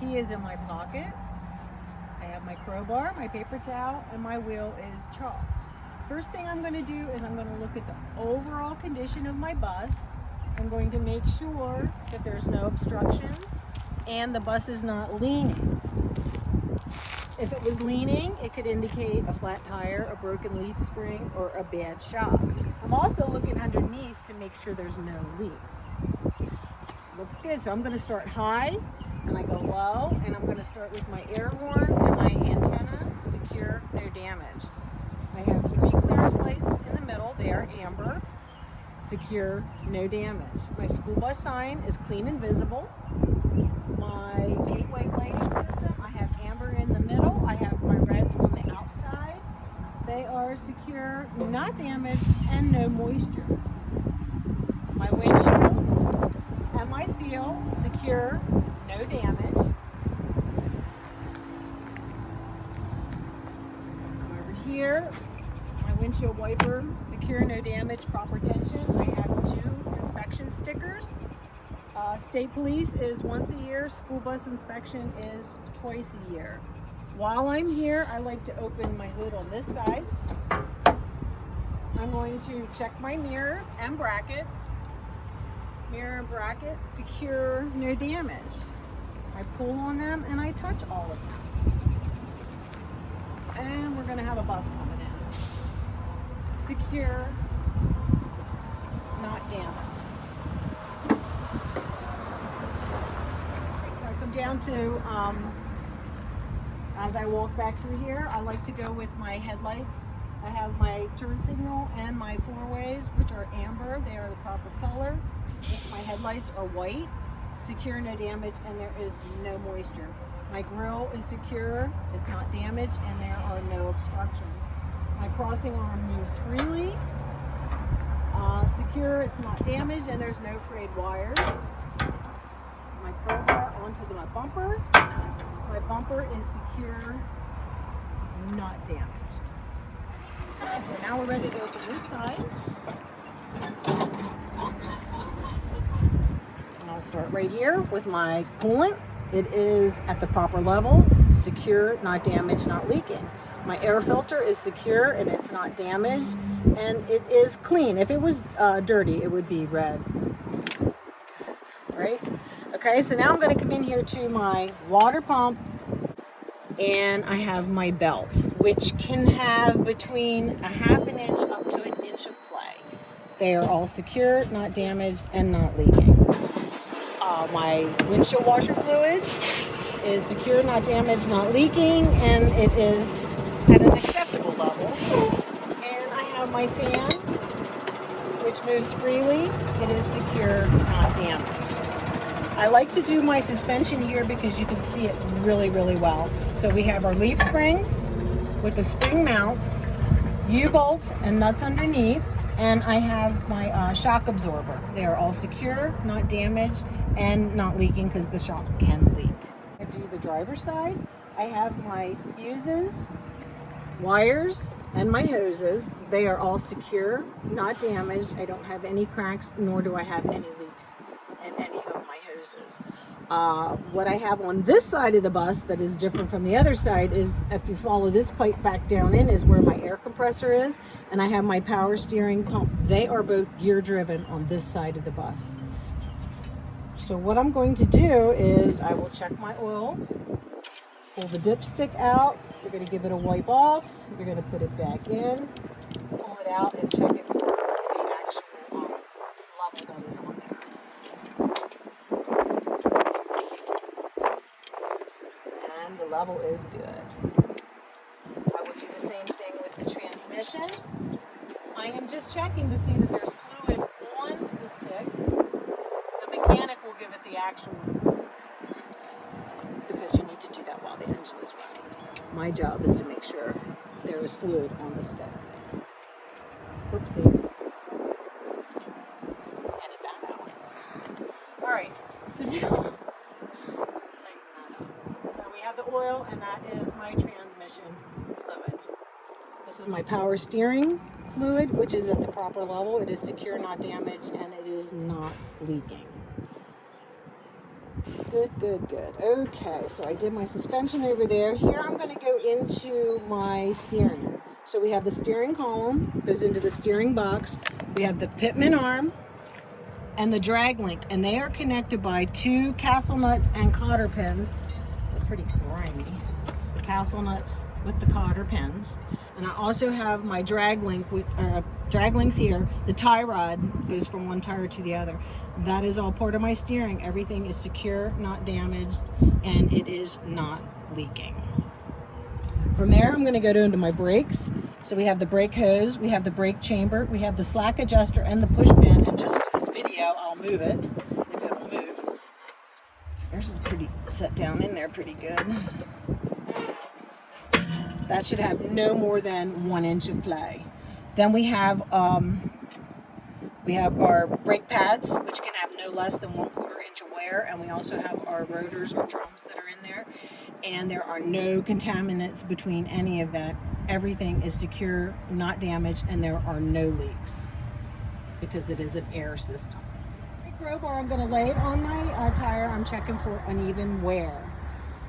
key is in my pocket. I have my crowbar, my paper towel, and my wheel is chalked. First thing I'm going to do is I'm going to look at the overall condition of my bus. I'm going to make sure that there's no obstructions and the bus is not leaning. If it was leaning, it could indicate a flat tire, a broken leaf spring, or a bad shock. I'm also looking underneath to make sure there's no leaks. Looks good, so I'm going to start high and I go low, and I'm going to start with my air horn and my antenna, secure, no damage. I have 3 clearance lights in the middle, they are amber, secure, no damage. My school bus sign is clean and visible. My gateway lighting system, I have amber in the middle, I have my reds on the outside. They are secure, not damaged, and no moisture. My windshield and my seal, secure, no damage. Come over here, my windshield wiper, secure, no damage, proper tension. I have 2 inspection stickers. State police is once a year, school bus inspection is twice a year. While I'm here, I like to open my hood on this side. I'm going to check my mirror and brackets. Mirror and bracket, secure, no damage. I pull on them and I touch all of them. And we're gonna have a bus coming in. Secure, not damaged. So I come down to, as I walk back through here, I like to go with my headlights. I have my turn signal and my 4-ways, which are amber. They are the proper color. My headlights are white, secure, no damage, and there is no moisture. My grille is secure, it's not damaged, and there are no obstructions. My crossing arm moves freely, secure, it's not damaged, and there's no frayed wires. My crowbar onto my bumper. My bumper is secure, not damaged. So now we're ready to open this side. And I'll start right here with my coolant. It is at the proper level, secure, not damaged, not leaking. My air filter is secure and it's not damaged, and it is clean. If it was dirty, it would be red. Right? Okay, so now I'm going to come in here to my water pump, and I have my belt, which can have between a ½ an inch up to an inch of play. They are all secure, not damaged, and not leaking. My windshield washer fluid is secure, not damaged, not leaking, and it is at an acceptable level. And I have my fan, which moves freely. It is secure, not damaged. I like to do my suspension here because you can see it really, really well. So we have our leaf springs with the spring mounts, U-bolts and nuts underneath, and I have my shock absorber. They are all secure, not damaged, and not leaking because the shock can leak. I do the driver's side. I have my fuses, wires, and my hoses. They are all secure, not damaged. I don't have any cracks, nor do I have any leaks in any of my hoses. What I have on this side of the bus that is different from the other side is, if you follow this pipe back down in, is where my air compressor is, and I have my power steering pump. They are both gear driven on this side of the bus. So what I'm going to do is I will check my oil, pull the dipstick out, you're going to give it a wipe off, you're going to put it back in, pull it out, and check it for the actual level that is on there. And the level is good. I will do the same thing with the transmission. I am just checking to see that there's fluid on the stick. The mechanic will give it the actual, because you need to do that while the engine is running. My job is to make sure there is fluid on the stick. Whoopsie. And it got that one. Alright, so now, so we have the oil, and that is my transmission fluid. This is my power steering fluid, which is at the proper level. It is secure, not damaged, and it is not leaking. Good, good, good. Okay, so I did my suspension over there. Here I'm going to go into my steering. So we have the steering column, goes into the steering box. We have the pitman arm and the drag link, and they are connected by 2 castle nuts and cotter pins. They're pretty grimy. The castle nuts with the cotter pins. And I also have my drag link with drag links here. The tie rod goes from one tire to the other. That is all part of my steering. Everything is secure, not damaged, and it is not leaking. From there, I'm going to go into my brakes. So we have the brake hose, we have the brake chamber, we have the slack adjuster and the push pin. And just for this video, I'll move it, if it will move. Yours is pretty set down in there pretty good. That should have no more than 1 inch of play. Then we have our brake pads, which can have no less than 1/4 inch of wear, and we also have our rotors or drums that are in there. And there are no contaminants between any of that. Everything is secure, not damaged, and there are no leaks because it is an air system. The crowbar, I'm going to lay it on my tire. I'm checking for uneven wear.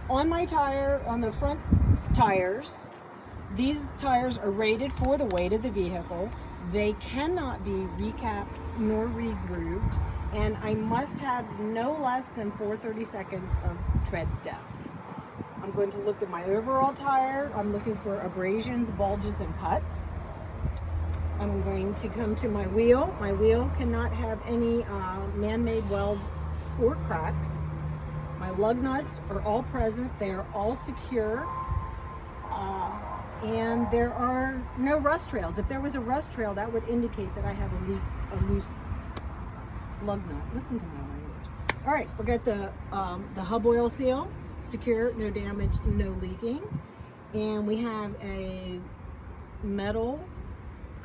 On my tire, on the front tires, these tires are rated for the weight of the vehicle. They cannot be recapped nor re-grooved, and I must have no less than 4/32 of tread depth. I'm going to look at my overall tire. I'm looking for abrasions, bulges, and cuts. I'm going to come to my wheel. My wheel cannot have any man-made welds or cracks. My lug nuts are all present. They are all secure. And there are no rust trails. If there was a rust trail, that would indicate that I have a loose lug nut. Listen to my language. All right, we'll get the hub oil seal. Secure, no damage, no leaking. And we have a metal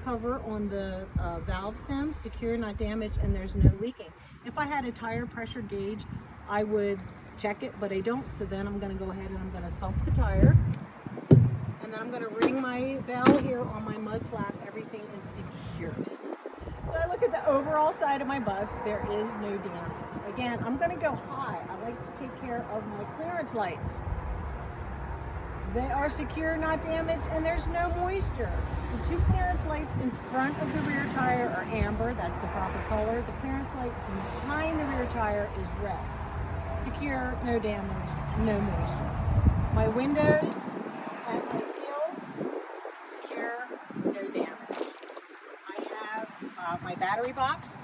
cover on the valve stem, secure, not damaged, and there's no leaking. If I had a tire pressure gauge, I would check it, but I don't. So then I'm going to go ahead and I'm going to thump the tire. And then I'm going to ring my bell here on my mud flap. Everything is secure. So I look at the overall side of my bus. There is no damage. Again, I'm going to go high. I like to take care of my clearance lights. They are secure, not damaged, and there's no moisture. The 2 clearance lights in front of the rear tire are amber. That's the proper color. The clearance light behind the rear tire is red. Secure, no damage, no moisture. My windows and my seals, secure, no damage. I have my battery box.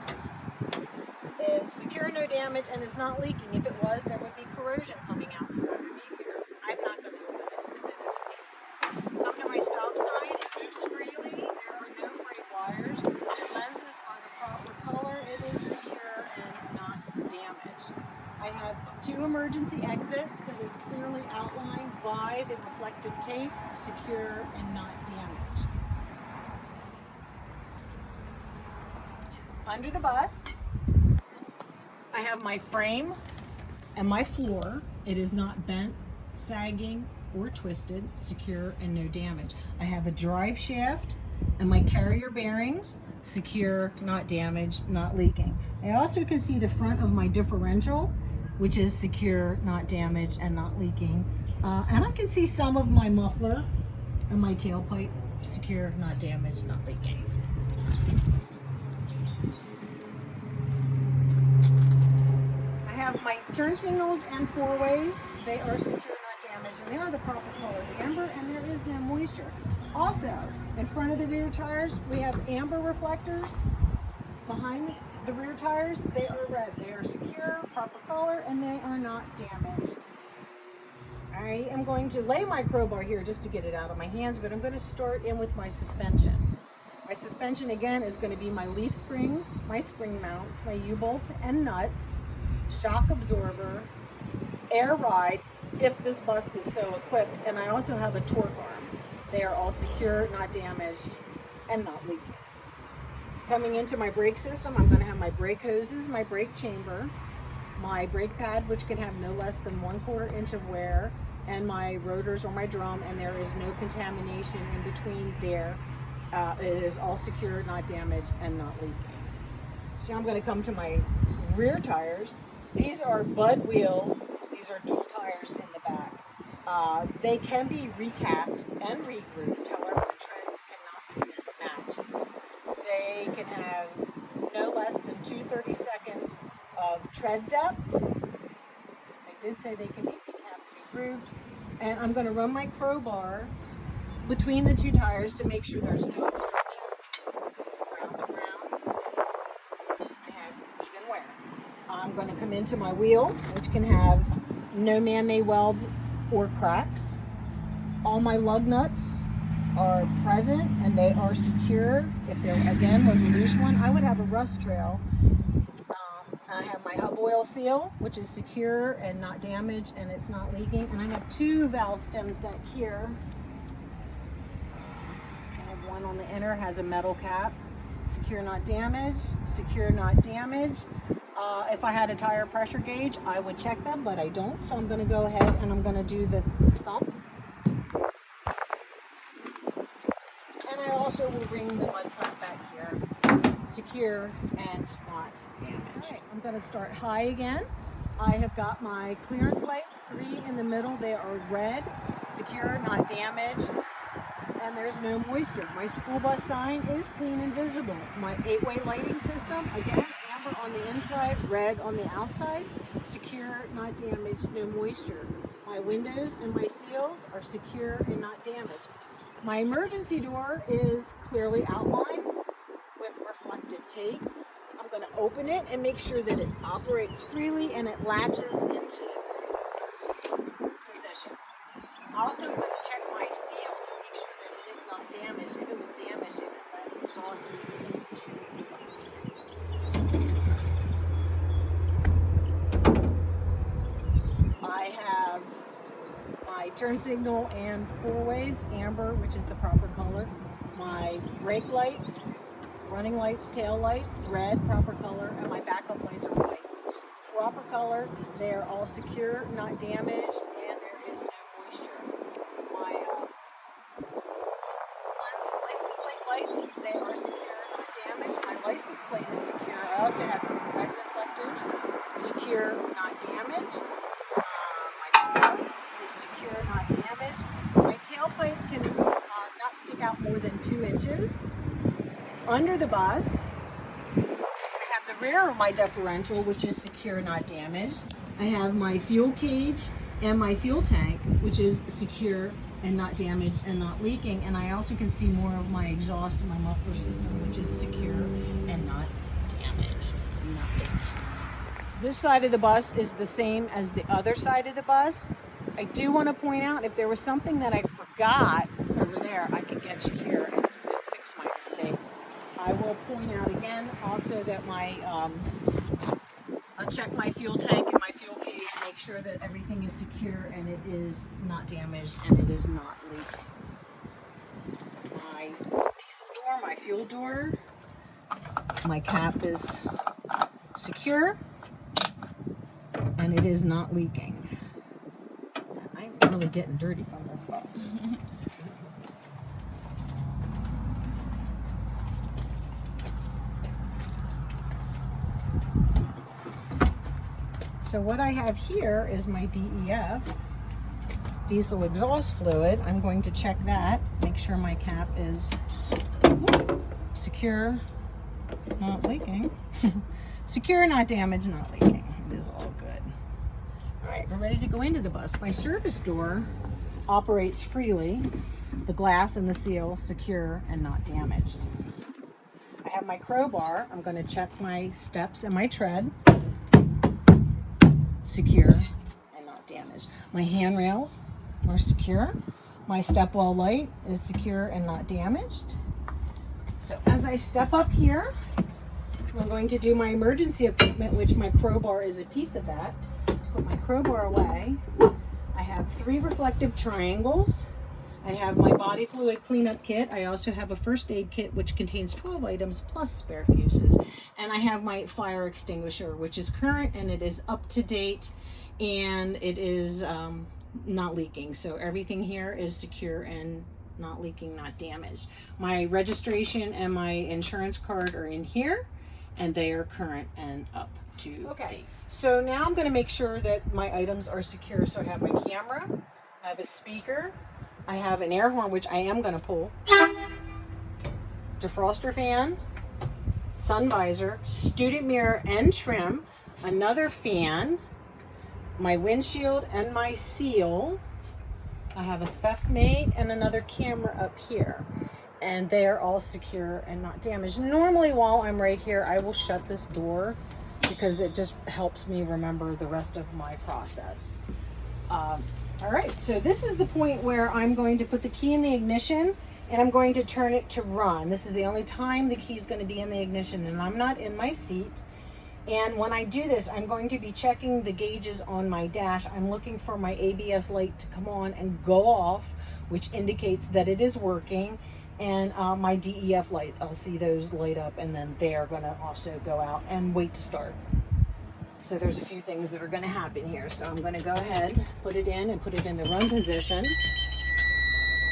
It's secure, no damage, and it's not leaking. If it was, there would be corrosion coming out from underneath here. I'm not going to open it because it isn't leaking. Come to my stop sign. It moves freely. There are no frayed wires. The lenses are the proper color. It is secure and not damaged. I have 2 emergency exits that is clearly outlined by the reflective tape, secure and not damaged. Under the bus, I have my frame and my floor. It is not bent, sagging, or twisted, secure and no damage. I have a drive shaft and my carrier bearings, secure, not damaged, not leaking. I also can see the front of my differential, which is secure, not damaged, and not leaking. And I can see some of my muffler and my tailpipe, secure, not damaged, not leaking. I have my turn signals and 4-ways. They are secure, not damaged, and they are the proper color, amber, and there is no moisture. Also, in front of the rear tires, we have amber reflectors. Behind the rear tires, they are red. They are secure, proper color, and they are not damaged. I am going to lay my crowbar here just to get it out of my hands, but I'm going to start in with my suspension. My suspension, again, is going to be my leaf springs, my spring mounts, my U-bolts and nuts, shock absorber, air ride, if this bus is so equipped, and I also have a torque arm. They are all secure, not damaged, and not leaking. Coming into my brake system, I'm going to have my brake hoses, my brake chamber, my brake pad, which can have no less than 1/4 inch of wear, and my rotors or my drum, and there is no contamination in between there. It is all secure, not damaged, and not leaking. So I'm going to come to my rear tires. These are Bud wheels. These are dual tires in the back. They can be recapped and regrouped. However, the treads cannot be mismatched. They can have no less than 230 seconds of tread depth. I did say they can be recapped, regrouped. And I'm going to run my crowbar between the two tires to make sure there's no obstruction. Round and round. I have even wear. I'm going to come into my wheel, which can have no man-made welds or cracks. All my lug nuts are present and they are secure. If there again was a loose one, I would have a rust trail. I have my hub oil seal, which is secure and not damaged, and it's not leaking. And I have two valve stems back here. I have one on the inner, has a metal cap. Secure, not damaged. Secure, not damaged. If I had a tire pressure gauge, I would check them, but I don't. So I'm going to go ahead and I'm going to do the thump. And I also will bring the mud flap back here. Secure and not damaged. All right, I'm going to start high again. I have got my clearance lights, 3 in the middle. They are red, secure, not damaged, and there's no moisture. My school bus sign is clean and visible. My 8-way lighting system, again, amber on the inside, red on the outside, secure, not damaged, no moisture. My windows and my seals are secure and not damaged. My emergency door is clearly outlined with reflective tape. I'm going to open it and make sure that it operates freely and it latches into position. I'm also going to check my seal to make sure that it is not damaged. If it was damaged, it could let exhaust leak into the bus. I have my turn signal and 4-ways, amber, which is the proper color. My brake lights, running lights, tail lights, red, proper color, and my backup lights are white. Proper color, they are all secure, not damaged, and there is no moisture. My license plate lights, they are secure, not damaged. My license plate is secure. I also have red reflectors, secure, not damaged. My tail is secure, not damaged. My tailpipe can not stick out more than 2 inches. Under the bus, I have the rear of my differential, which is secure, not damaged. I have my fuel cage and my fuel tank, which is secure and not damaged and not leaking. And I also can see more of my exhaust and my muffler system, which is secure and not damaged. Nothing. This side of the bus is the same as the other side of the bus. I do want to point out, if there was something that I forgot over there, I could get you here and fix my mistake. I will point out again also that I'll check my fuel tank and my fuel cage, make sure that everything is secure and it is not damaged and it is not leaking. My diesel door, my fuel door, my cap is secure and it is not leaking. I'm really getting dirty from this bus. So what I have here is my DEF, diesel exhaust fluid. I'm going to check that, make sure my cap is secure, not leaking. Secure, not damaged, not leaking. It is all good. All right, we're ready to go into the bus. My service door operates freely. The glass and the seal secure and not damaged. I have my crowbar. I'm going to check my steps and my tread. Secure and not damaged. My handrails are secure. My step well light is secure and not damaged. So as I step up here, I'm going to do my emergency equipment, which my crowbar is a piece of that. Put my crowbar away. I have 3 reflective triangles. I have my body fluid cleanup kit. I also have a first aid kit, which contains 12 items plus spare fuses. And I have my fire extinguisher, which is current and it is up to date and it is not leaking. So everything here is secure and not leaking, not damaged. My registration and my insurance card are in here. and they are current and up to date. So now I'm going to make sure that my items are secure. So I have my camera, I have a speaker, I have an air horn, which I am going to pull, defroster fan, sun visor, student mirror and trim, another fan, my windshield and my seal. I have a theft mate and another camera up here, and they are all secure and not damaged. Normally while I'm right here, I will shut this door because it just helps me remember the rest of my process. All right, so this is the point where I'm going to put the key in the ignition and I'm going to turn it to run. This is the only time the key is going to be in the ignition and I'm not in my seat. And when I do this, I'm going to be checking the gauges on my dash. I'm looking for my ABS light to come on and go off, which indicates that it is working. And my DEF lights, I'll see those light up and then they are gonna also go out and wait to start. So there's a few things that are gonna happen here. So I'm gonna go ahead, put it in and put it in the run position.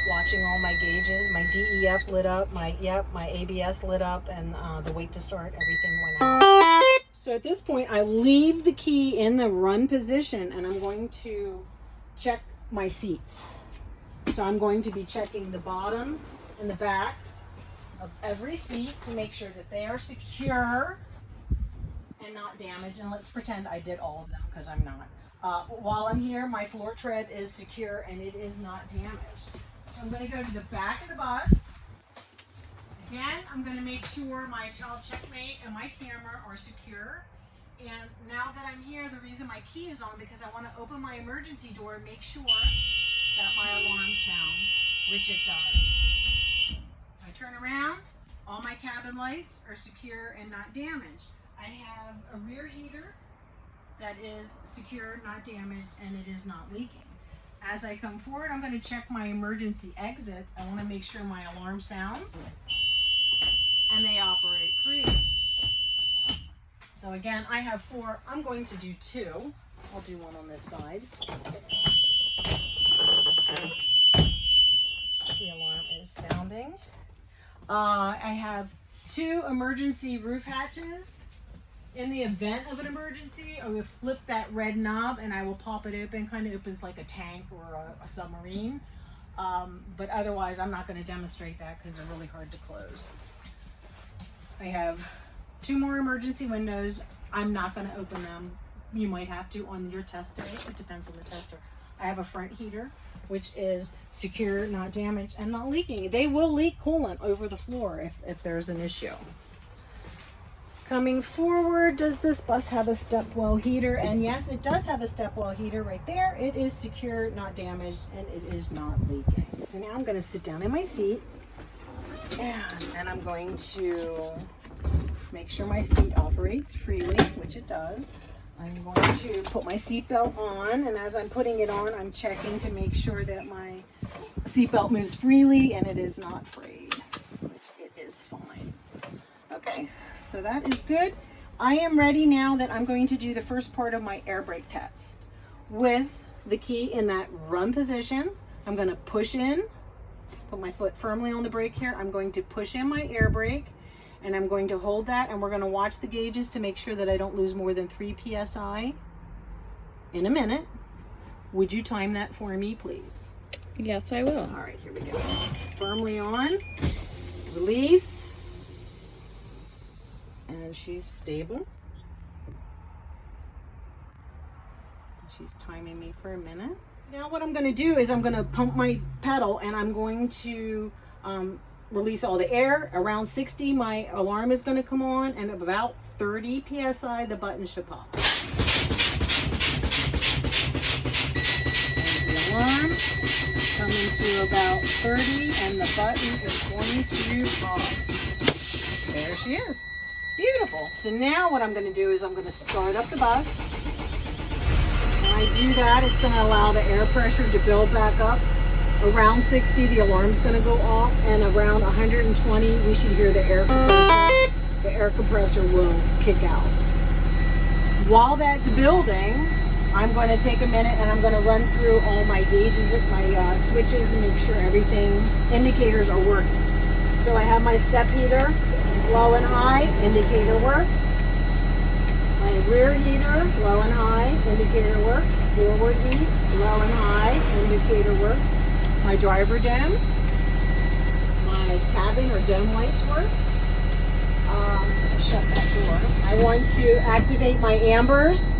Watching all my gauges, my DEF lit up, my ABS lit up, and the wait to start, everything went out. So at this point, I leave the key in the run position and I'm going to check my seats. So I'm going to be checking the bottom and the backs of every seat to make sure that they are secure and not damaged. And let's pretend I did all of them because I'm not. While I'm here, my floor tread is secure and it is not damaged. So I'm going to go to the back of the bus. Again, I'm going to make sure my child checkmate and my camera are secure. And now that I'm here, the reason my key is on because I want to open my emergency door and make sure that my alarm sounds, which it does. I turn around, all my cabin lights are secure and not damaged. I have a rear heater that is secure, not damaged, and it is not leaking. As I come forward, I'm going to check my emergency exits. I want to make sure my alarm sounds and they operate freely. So again, I have 4. I'm going to do 2. I'll do one on this side. The alarm is sounding. I have 2 emergency roof hatches. In the event of an emergency, I will flip that red knob and I will pop it open. Kind of opens like a tank or a submarine. But otherwise, I'm not going to demonstrate that because they're really hard to close. I have 2 more emergency windows. I'm not going to open them. You might have to on your test day. It depends on the tester. I have a front heater, which is secure, not damaged, and not leaking. They will leak coolant over the floor if there's an issue. Coming forward, does this bus have a step well heater? And yes, it does have a step well heater right there. It is secure, not damaged, and it is not leaking. So now I'm going to sit down in my seat and I'm going to make sure my seat operates freely, which it does. I'm going to put my seatbelt on, and as I'm putting it on, I'm checking to make sure that my seatbelt moves freely and it is not frayed, which it is fine. Okay, so that is good. I am ready now that I'm going to do the first part of my air brake test. With the key in that run position, I'm going to push in, put my foot firmly on the brake here. I'm going to push in my air brake and I'm going to hold that, and we're going to watch the gauges to make sure that I don't lose more than 3 PSI in a minute. Would you time that for me, please? Yes, I will. All right, here we go. Firmly on, release, and she's stable. She's timing me for a minute. Now what I'm going to do is I'm going to pump my pedal and I'm going to release all the air. Around 60, my alarm is going to come on, and at about 30 PSI, the button should pop. There's the alarm coming to about 30, and the button is going to pop. There she is. Beautiful. So now what I'm going to do is I'm going to start up the bus. When I do that, it's going to allow the air pressure to build back up. Around 60, the alarm's going to go off, and around 120, we should hear the air compressor. The air compressor will kick out. While that's building, I'm going to take a minute and I'm going to run through all my gauges, my switches, and make sure everything, indicators are working. So I have my step heater low and high, indicator works. My rear heater, low and high, indicator works. Forward heat, low and high, indicator works. My driver dome, my cabin or dome lights work. Shut that door. I want to activate my ambers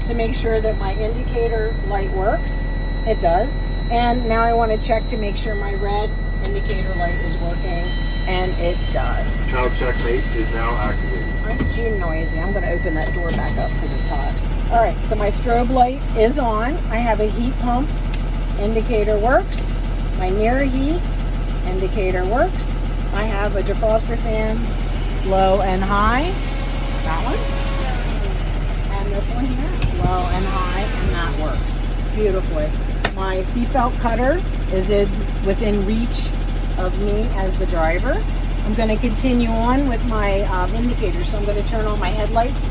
to make sure that my indicator light works. It does. And now I want to check to make sure my red indicator light is working, and it does. Child checkmate is now activated. Aren't you noisy? I'm going to open that door back up because it's hot. All right, so my strobe light is on. I have a heat pump. Indicator works. My near heat indicator works. I have a defroster fan, low and high. That one. And this one here, low and high, and that works beautifully. My seatbelt cutter is within reach of me as the driver. I'm going to continue on with my indicators. So I'm going to turn on my headlights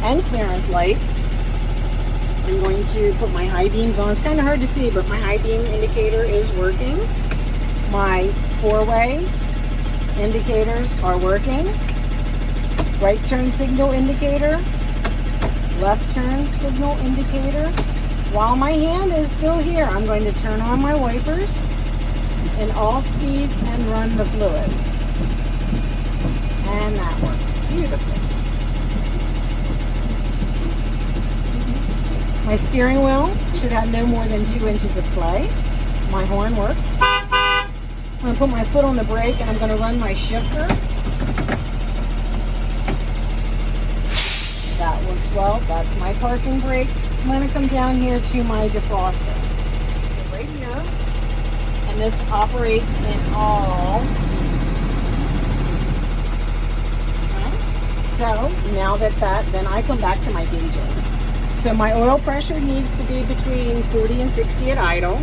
and clearance lights. I'm going to put my high beams on. It's kind of hard to see, but my high beam indicator is working. My four-way indicators are working. Right turn signal indicator, left turn signal indicator. While my hand is still here, I'm going to turn on my wipers in all speeds and run the fluid. And that works beautifully. My steering wheel should have no more than 2 inches of play. My horn works. I'm going to put my foot on the brake and I'm going to run my shifter. That works well. That's my parking brake. I'm going to come down here to my defroster. Right here. And this operates in all speeds. Okay. So now then I come back to my gauges. So my oil pressure needs to be between 40 and 60 at idle.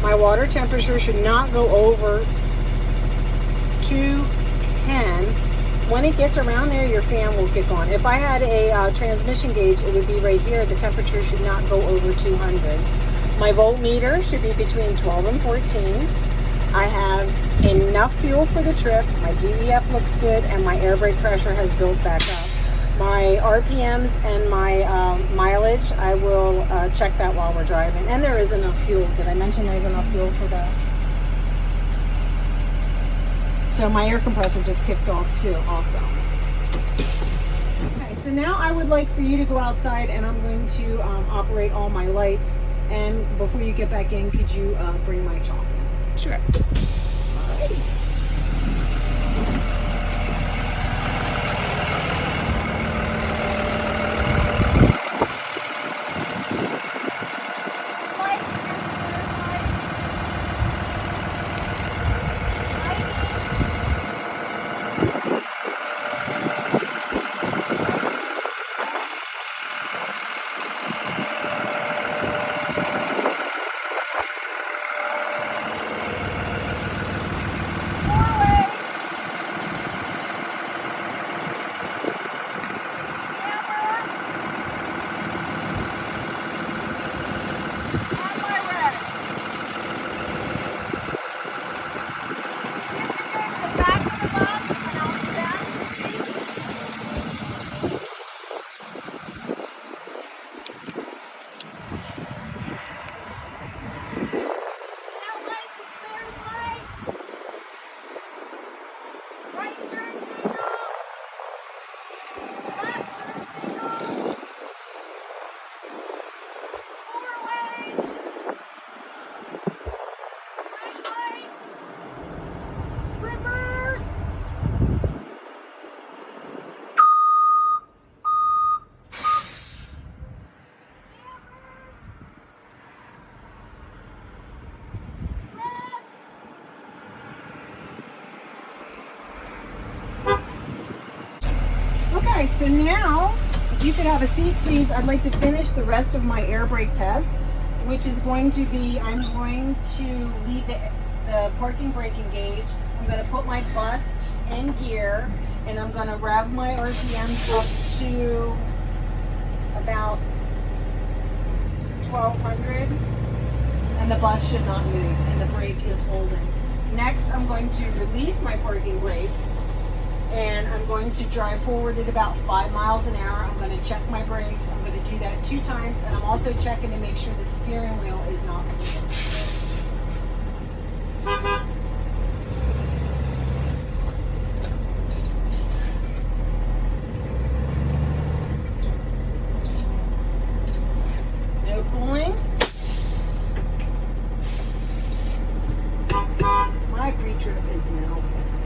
My water temperature should not go over 210. When it gets around there, your fan will kick on. If I had a transmission gauge, it would be right here. The temperature should not go over 200. My voltmeter should be between 12 and 14. I have enough fuel for the trip. My DEF looks good, and my air brake pressure has built back up. My RPMs and my mileage, I will check that while we're driving. And there is enough fuel. Did I mention there's enough fuel for that? So my air compressor just kicked off too also. Okay, so now I would like for you to go outside and I'm going to operate all my lights. And before you get back in, could you bring my chalk in? Sure. Alrighty. Okay, so now, if you could have a seat, please. I'd like to finish the rest of my air brake test, which is going to be, I'm going to leave the parking brake engaged. I'm going to put my bus in gear, and I'm going to rev my RPMs up to about 1200, and the bus should not move, and the brake is holding. Next, I'm going to release my parking brake, and I'm going to drive forward at about 5 miles an hour. I'm going to check my brakes. I'm going to do that 2 times, and I'm also checking to make sure the steering wheel is not moving. No cooling. My pre-trip is now finished.